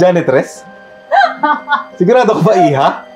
Janitress? Sigurado ka ba, Iha?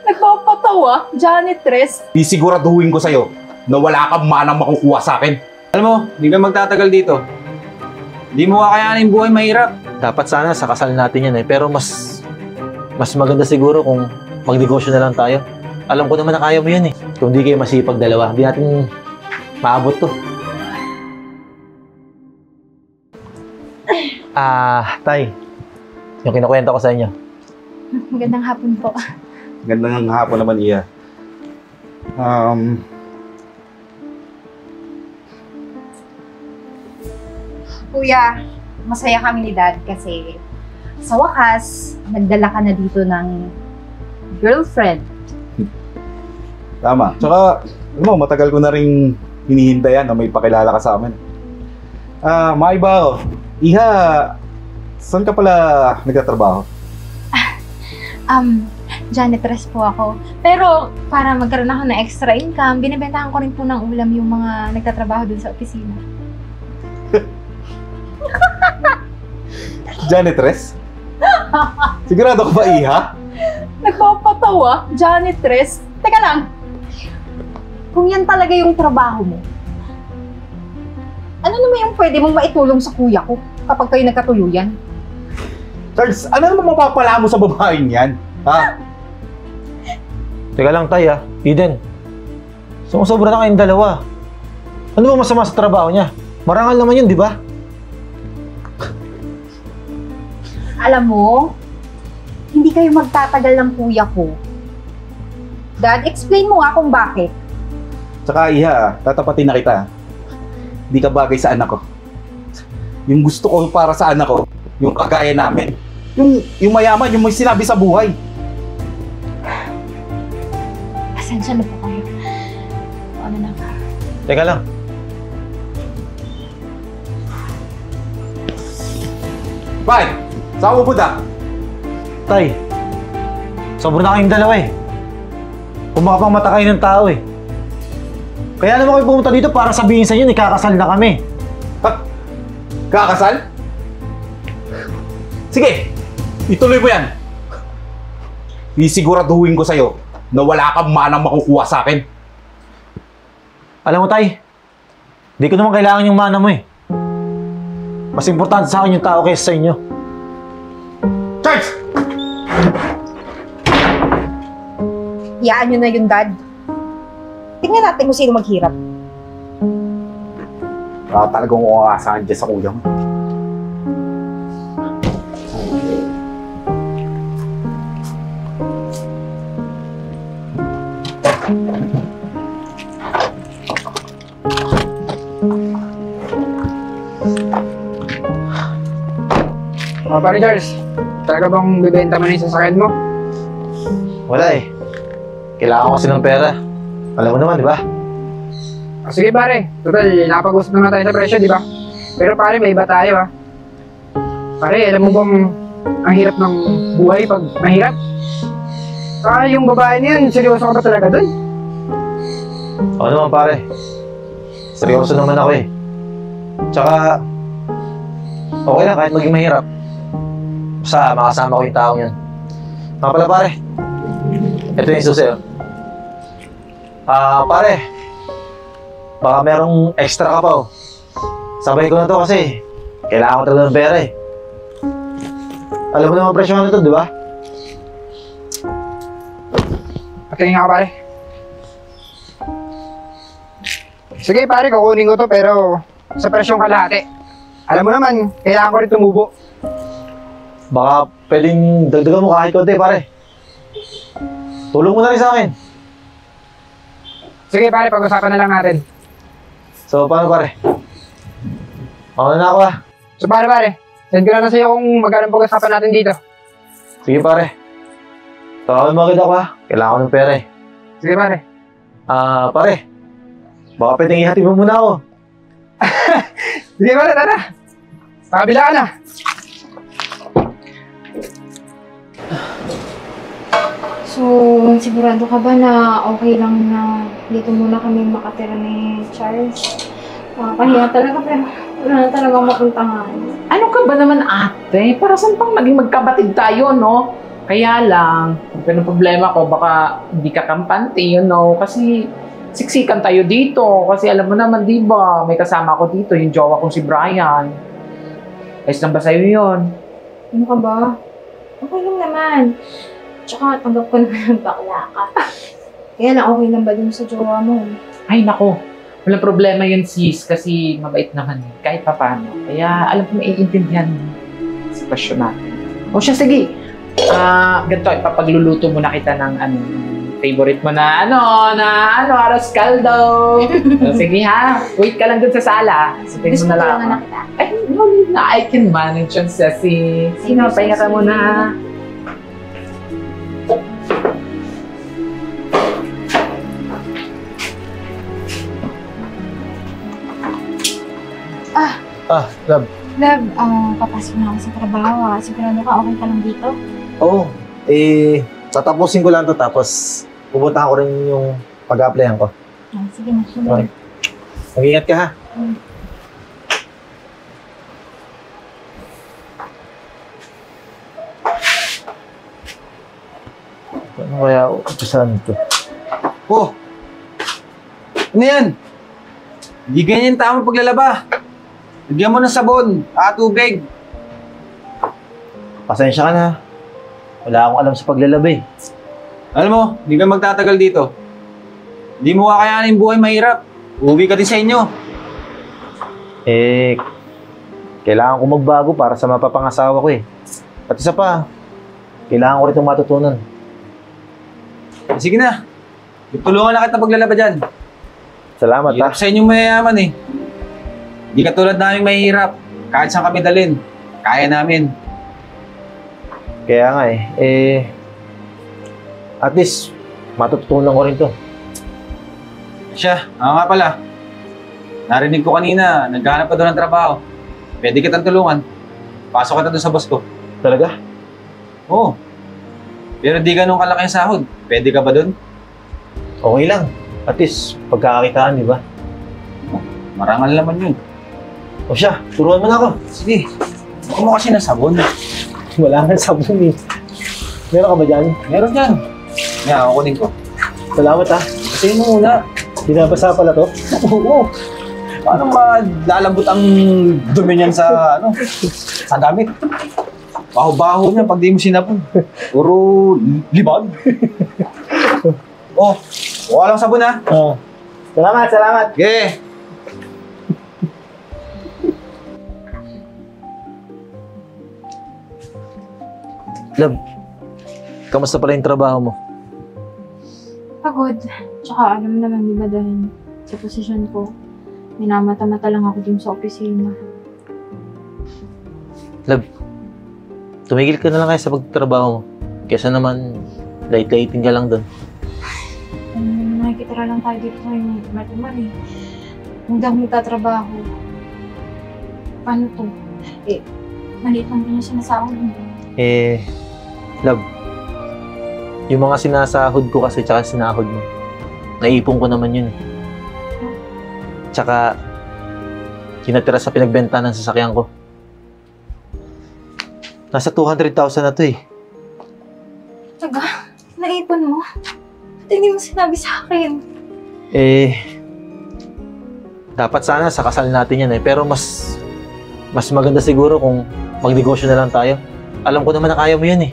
Nagpapatawa, janitress. Isiguraduhin ko sa'yo na wala kang manang makukuha sa akin. Alam mo, hindi ka magtatagal dito. Hindi mo kakayanin buhay mahirap. Dapat sana sa kasal natin yan eh. Pero mas maganda siguro kung magnegosyo na lang tayo. Alam ko naman na kaya mo yan eh. Kung di kayo masipag dalawa, hindi natin maabot to. Tay. Yung kinukwento ko sa inyo. Magandang hapon po. Gandang hapon naman, Iha. Kuya, masaya kami ni Dad kasi sa wakas, nagdala ka na dito ng girlfriend. Tama. Tsaka, alam mo, matagal ko na rin hinihintayan na may pakilala ka sa amin. Maiba ako. Iha, saan ka pala nagtatrabaho? Janitress po ako. Pero para magkaroon ako ng extra income, binibentahan ko rin po ng ulam yung mga nagtatrabaho dun sa opisina. Janitress? Sigurado ka ba, Iha? Nagpapatawa, janitress. Teka lang, kung yan talaga yung trabaho mo, ano naman yung pwede mong maitulong sa kuya ko kapag kayo nagkatuluyan? Charles, ano naman mapapala mo sa babaeng yan? Ha? Teka lang, Tay Eden. Sumusobra na kayong dalawa. Ano ba masama sa trabaho niya? Marangal naman yun, di ba? Alam mo, hindi kayo magtatagal ng kuya ko. Dad, explain mo nga kung bakit. Tsaka, Iha, tatapatin na kita. Hindi ka bagay sa anak ko. Yung gusto ko para sa anak ko, yung kagaya namin. Yung mayaman, yung may sinabi sa buhay. Pasensya na po kayo. Ano na ba? Teka lang. Bakit? Saan mo punta? Tay, sobra na kayong dalawa eh. Kumakapang mata kayo ng tao eh. Kaya naman kayo pumunta dito para sabihin sa inyo, ikakasal na kami. Kakasal? Sige, ituloy mo yan. Isiguraduhin ko sa'yo na wala kang manang makukuha sa akin. Alam mo, Tay, di ko naman kailangan yung mana mo eh. Mas importante sa akin yung tao kaysa sa inyo. Charles! Hiyaan nyo na yun, Dad. Tingnan natin kung sino maghirap. Talagang uaasahan dyan sa kuya mo. Pare Charles, talaga bang bibenta mo na yung sasakyan mo? Wala eh. Kailangan ko kasi ng pera. Alam mo naman, di ba? Sige pare, total, nakapag-usap naman tayo sa presyo, di ba? Pero pare, may iba tayo Pare, alam mo bang ang hirap ng buhay pag mahirap? Saka yung babae na yun, seryoso ka ba talaga dun? Oo naman pare. Seryoso naman ako eh. Tsaka, okay lang kahit maging mahirap. Basta makasama ko yung taong yan. Nga pala pare, ito yung susi pare, baka merong extra ka pa Sabay ko na to kasi kailangan ko talaga ng pera eh. Alam mo naman presyo na ito, di ba? Patingin nga pare. Sige pare, kukunin ko to pero sa presyong kalahati. Alam mo naman, kailangan ko rin tumubo. Baka pwedeng dagdagan mo kahit konti pare. Tulong mo na rin sa akin. Sige pare, pag-usapan na lang natin. So paano pare? Ako na ako So pare, send ko na sa'yo kung magkano pag-usapan natin dito. Sige pare. Tawagin mo agad ako Kailangan ko ng pera eh. Sige pare. Pare. Baka pwedeng ihati mo muna ako. Sige pare, tara. Pakabila ka na. So, sigurado ka ba na okay lang na dito muna kami makatira ni Charles? Kahiya talaga pero Wala na talaga mapuntahan. Ano ka ba naman ate? Para saan pang maging magkabatid tayo, no? Kaya lang, kung ganun problema ko, baka hindi ka kampante, kasi siksikan tayo dito. Kasi alam mo naman, di ba, may kasama ko dito, yung jowa kong si Brian. Ayos lang ba sa'yo yun? Ano ka ba? Okay lang naman. Tsaka tanggap ko naman ang bakla ka. Kaya lang okay lang ba dun sa jowa mo? Ay, nako. Walang problema yun, sis, kasi mabait naman kahit papaano. Kaya alam ko maiintindihan yung sitwasyon natin. O siya, sige. Ganito, ipapagluluto muna kita ng favorite mo na arroz caldo. Sige ha, wait ka lang dun sa sala. Sabihin mo na lang. na kita. Ay, no need na. I can manage yun, Ceci. Sige, pahinga ka muna. Love. Love, papasok na ako sa trabaho. Sigurado ka, okay ka lang dito? Oo. Tatapusin ko lang to tapos pupuntahan ko rin yung pag-applyan ko. Sige na. Okay. Mag-ingat ka ha. Ano kaya utusan ito? Oh! Ano yan? Hindi ganyan tama paglalaba. Lagyan mo ng sabon at tubig. Pasensya ka na. Wala akong alam sa paglalaba eh. Alam mo, hindi ka magtatagal dito. Hindi mo kakayanin buhay mahirap. Uuwi ka din sa inyo. Kailangan ko magbago para sa mapapangasawa ko eh. At isa pa, kailangan ko rin itong matutunan. Sige na. Tulungan na kita paglalaba dyan. Salamat ha. Hirap sa inyong mayayaman eh. Hindi katulad namin mahirap. Kahit saan kami dalhin. Kaya namin. Kaya nga at least, matutunan ko rin to. Siya, nga pala. Narinig ko kanina, naghahanap ka doon ng trabaho. Pwede kitang tulungan. Pasok kita doon sa boss ko. Talaga? Oo. Pero di ganun kalaki ang sahod. Pwede ka ba doon? Okay lang. At least, pagkakakitaan, di ba? Marangal naman yun. O siya, turuan mo na ako. Sige. Baka mo kasi ng sabon. Wala nga sabon eh. Meron ka ba dyan? Meron dyan. Yan, kukunin ko. Salamat ha. Kasi mo muna. Binabasa pala to. Oo. Paano malalambot ang dumi niyan sa damit? Baho-baho niya pag di mo sinapon. Puro libag. Oh, wala lang sabon ha. Salamat. Okay. Love, kamusta pala yung trabaho mo? Pagod. Tsaka alam naman, di ba dahil sa posisyon ko, minamata-mata lang ako dun sa opisina. Love, tumigil ka na lang kaya sa pagtatrabaho mo. Kesa naman, light-lighting ka lang doon. Nakikita lang tayo dito ngayon, Mar eh. Kung di ako magtatrabaho, paano to? Maliit lang din yung sinasahod mo. Love, yung mga sinasahod ko kasi tsaka sinahod mo, naipon ko naman yun eh. Tsaka, kinatira sa pinagbenta ng sasakyan ko. Nasa 200,000 na to eh. Taga, naipon mo? Ba't hindi mo sinabi sa akin? Dapat sana sa kasal natin yan eh. Pero mas maganda siguro kung magnegosyo na lang tayo. Alam ko naman na kaya mo yan eh.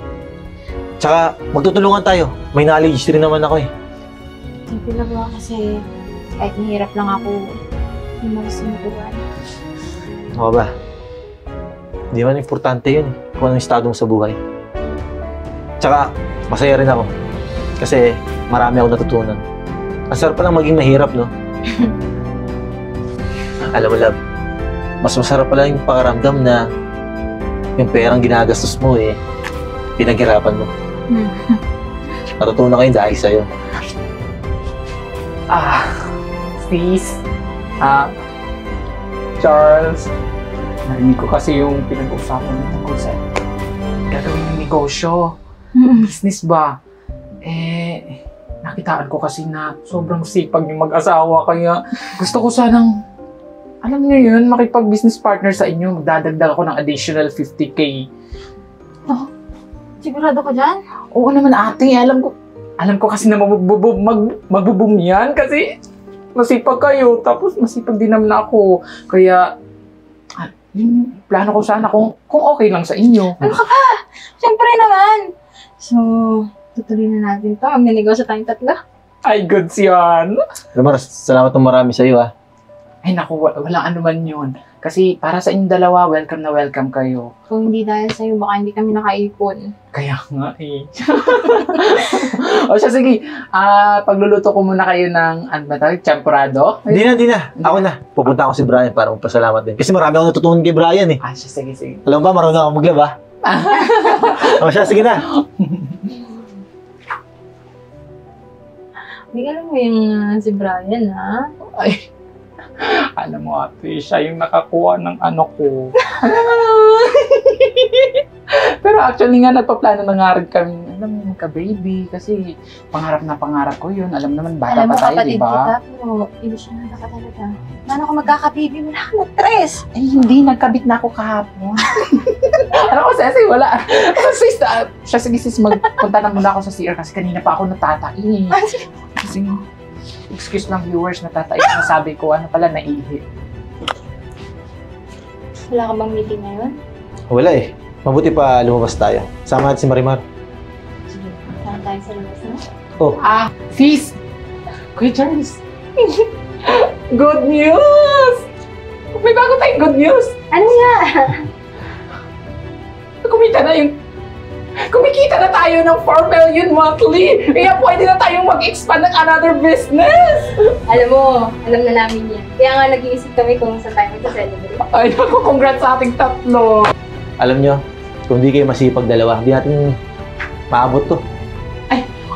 Tsaka, magtutulungan tayo. May knowledge rin naman ako eh. Hindi lang ba kasi kahit mahirap lang ako, hindi mo kasi natutunan. Oo ba? Hindi man importante yun eh. Kung anong estado mo sa buhay. Tsaka, masaya rin ako. Kasi marami ako natutunan. Ang sarap palang maging mahirap, no? Alam mo, love, mas masarap pala yung pakaramdam na yung perang ginagastos mo eh, pinaghirapan mo. Natutunan ko yun dahil sa'yo. Sis. Charles. Narinig ko kasi yung pinag-usapan mo tungkol sa gagawin ng negosyo. Business ba? Nakitaan ko kasi na sobrang sipag yung mag-asawa. Kaya gusto ko sanang Alam niyo yun, makipag-business partner sa inyo, magdadagdag ako ng additional 50K. Sigurado ka dyan? Oo naman ate, alam ko kasi na magbo-boom yan kasi masipag kayo, tapos masipag din naman ako. Kaya, yung plano ko sana kung okay lang sa inyo. Ano ka ba? Siyempre naman. So, tutuloy na natin to. Magnenegosyo tayong tatlo. Ay, goods yan. Marimar, salamat ng marami sa iyo ah. Ay naku, walang anuman yun. Kasi para sa inyong dalawa, welcome na welcome kayo. Kung hindi dahil sa'yo, baka hindi kami nakaipon. Kaya nga eh. O siya, sige. Pagluluto ko muna kayo ng, ano ba tawag, champurado? Di na. Ako na. Pupunta ako si Brian para magpasalamat din. Kasi marami akong natutunan kay Brian eh. Siya, sige. Alam mo ba, marunong ako maglaba. O siya, sige na. Hindi alam mo yung si Brian, ha? Ay, alam mo ate, siya yung nakakuha ng ano ko. Pero actually nga, nagpaplano na nga rin kami, alam mo, magka-baby. Kasi pangarap na pangarap ko yun. Alam naman, bata Alam mo, pa tayo, kapatid di ba? kita, pero ilusyonada ka talaga. Paano ko magkakababy? Wala ka mag-stress. Ay, hindi. Nagkabit na ako kahapon. Ano ko, Ceci? Wala. Sis, siya, sige sis, magpunta na muna ako sa CR kasi kanina pa ako natatai. Kasi, excuse lang viewers, natatai. Nasabi ko, ano pala, naihi. Wala ka bang meeting ngayon? Wala eh. Mabuti pa lumabas tayo. Sama natin si Marimar. Sige, saan tayo sa labas na? Oh, Sis! Kuya Charles! Good news! May bago tayong good news! Ano nga? Kumikita na tayo ng 4 million monthly! Kaya pwede na tayong mag-expand ng another business! Alam mo, alam na namin yan. Kaya nga nag-iisip kami kung saan tayo mag-celebrate. Ay, naku, congrats sa ating tatlo! alam nyo, kung di kayo masipag dalawa, hindi natin maabot to.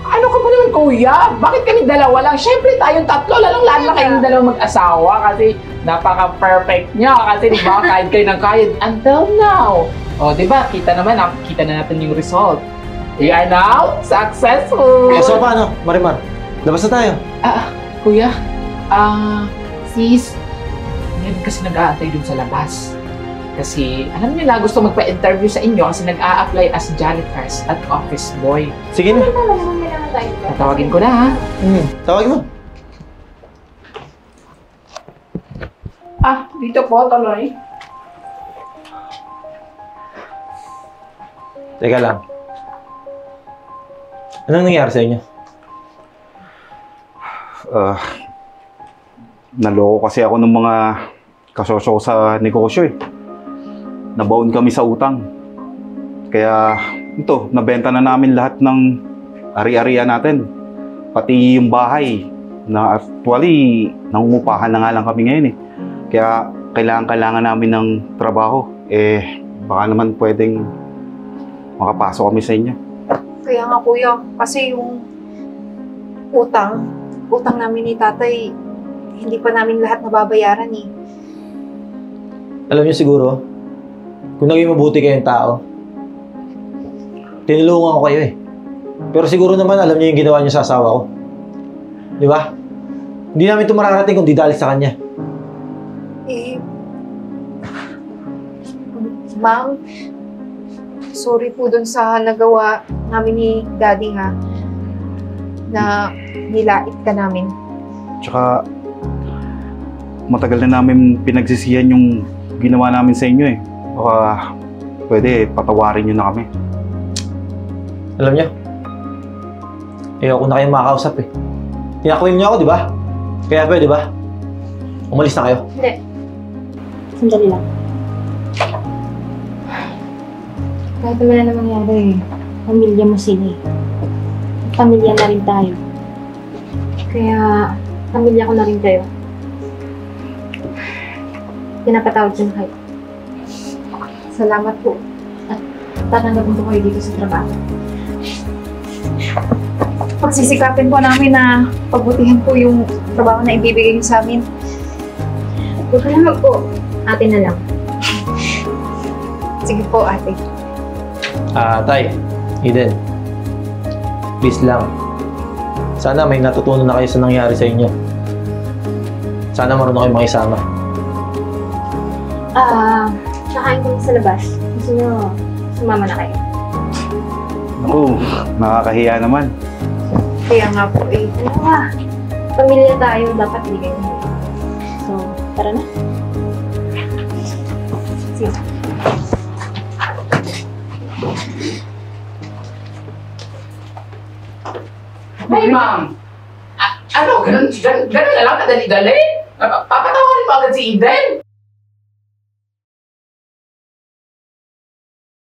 Ano ka ba naman, kuya? Bakit kami dalawa lang? Siyempre, tayong tatlo, lalong-lalo na kayong dalawa mag-asawa kasi napaka-perfect niya. Kasi di ba, kahit kayo ng kahit until now. O, di ba, kita na natin yung result. We are now successful! So paano, Marimar? Labas na tayo. Kuya, sis, ngayon kasi nag-aantay dun sa labas. Kasi alam niyo na gusto magpa-interview sa inyo kasi nag-a-apply as janitors at office boy. Sige na. Kailangan tayo. Tatawagin ko na ha. Tawagin mo. Dito po, tuloy. Teka lang. Anong nangyari sa inyo? Naloko kasi ako ng mga kasosyo ko sa negosyo eh. Nabaon kami sa utang. Kaya ito, nabenta na namin lahat ng ari-arian natin. Pati yung bahay na actually nangungupahan na nga lang kami ngayon eh. Kaya kailangan namin ng trabaho. Baka naman pwedeng makapasok kami sa inyo. Kaya nga kuya, kasi yung utang namin ni tatay, hindi pa namin lahat nababayaran eh. Alam niyo siguro, kung naging mabuti kayong tao, tinulungan ko kayo eh. Pero siguro naman alam niyo yung ginawa niyo sa asawa ko. Di ba? Hindi namin ito mararating kung di dahil sa kanya. Ma'am, sorry po dun sa nagawa namin ni Daddy ha, na nilait ka namin. Tsaka matagal na namin pinagsisihan yung ginawa namin sa inyo eh. Baka pwede patawarin niyo na kami. Alam niyo, ayoko na kayong makakausap eh. Tinakwim niyo ako, di ba? Kaya pwede ba? Umalis na kayo. Hindi. Sandali lang. Kahit naman na mangyari, pamilya mo sila eh. Pamilya na rin tayo. Kaya, pamilya ko na rin kayo. Pinapatawad ko na kayo. Salamat po. At tatanggapin ko kayo dito sa trabaho. Pagsisikapin po namin na pagbutihan po yung trabaho na ibibigay niyo sa amin. Huwag ka naman po. Ate na lang. Sige po, ate. Tay, Eden, please lang. Sana may natutunan na kayo sa nangyari sa inyo. Sana marunong kayo makisama. Nakain ko sa labas. Gusto nyo, sumama na kayo. Naku, nakakahiya naman. Kaya nga po eh. Ano nga, pamilya tayo, dapat ligay mo. So, tara na. Sige. Hey, ma'am! Ano, ganun na lang, kadali-dali? Papatawarin mo agad si Eden?